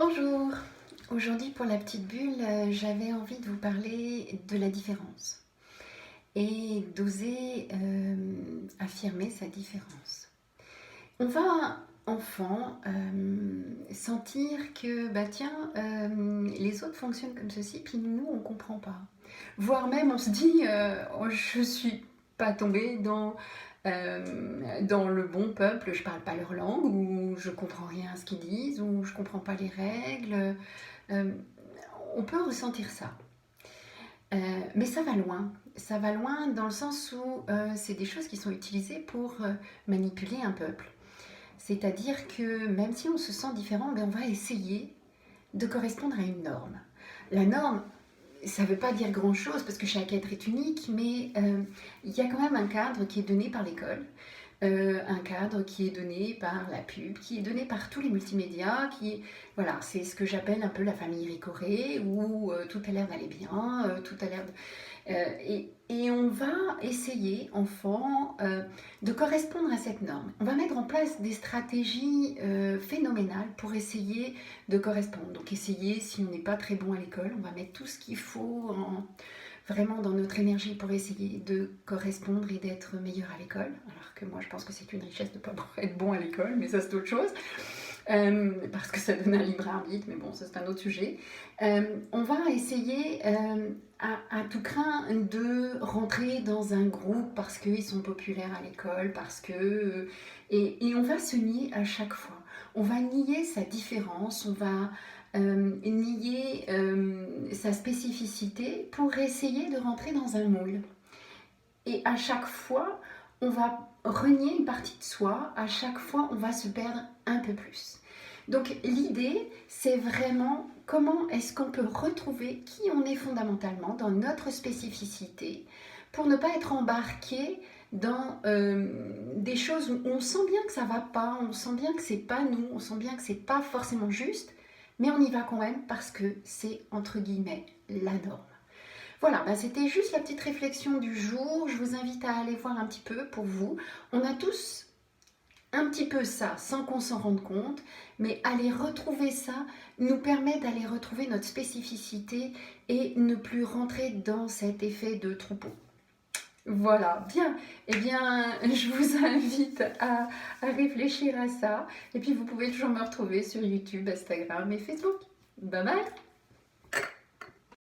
Bonjour, aujourd'hui pour la petite bulle, j'avais envie de vous parler de la différence et d'oser affirmer sa différence. On va enfant sentir que bah tiens, les autres fonctionnent comme ceci, puis nous on comprend pas. Voire même on se dit oh, je suis pas tombée dans le bon peuple, je parle pas leur langue, ou je comprends rien à ce qu'ils disent, ou je comprends pas les règles. Euh, on peut ressentir ça. Mais ça va loin dans le sens où c'est des choses qui sont utilisées pour manipuler un peuple. C'est-à-dire que même si on se sent différent, ben on va essayer de correspondre à une norme. La norme, ça ne veut pas dire grand-chose parce que chaque être est unique, mais il y a quand même un cadre qui est donné par l'école, un cadre qui est donné par la pub, qui est donné par tous les multimédias, voilà, c'est ce que j'appelle un peu la famille Ricoré, où tout a l'air d'aller bien, tout a l'air et on va essayer, enfant, de correspondre à cette norme. On va mettre en place des stratégies phénoménales pour essayer de correspondre. Donc essayer, si on n'est pas très bon à l'école, on va mettre tout ce qu'il faut vraiment dans notre énergie pour essayer de correspondre et d'être meilleur à l'école. Alors que moi, je pense que c'est une richesse de ne pas être bon à l'école, mais ça c'est autre chose. Parce que ça donne un libre arbitre, mais bon, ça c'est un autre sujet. On va essayer à tout craint de rentrer dans un groupe parce qu'ils sont populaires à l'école, parce que... et on va se nier à chaque fois. On va nier sa différence, on va nier sa spécificité pour essayer de rentrer dans un moule. Et à chaque fois, on va renier une partie de soi, à chaque fois, on va se perdre un peu plus. Donc l'idée, c'est vraiment comment est-ce qu'on peut retrouver qui on est fondamentalement dans notre spécificité pour ne pas être embarqué dans des choses où on sent bien que ça va pas, on sent bien que c'est pas nous, on sent bien que c'est pas forcément juste, mais on y va quand même parce que c'est entre guillemets la norme. Voilà, bah c'était juste la petite réflexion du jour. Je vous invite à aller voir un petit peu pour vous. On a tous un petit peu ça sans qu'on s'en rende compte, mais aller retrouver ça nous permet d'aller retrouver notre spécificité et ne plus rentrer dans cet effet de troupeau. Voilà, bien. Eh bien, je vous invite à réfléchir à ça. Et puis, vous pouvez toujours me retrouver sur YouTube, Instagram et Facebook. Bye bye!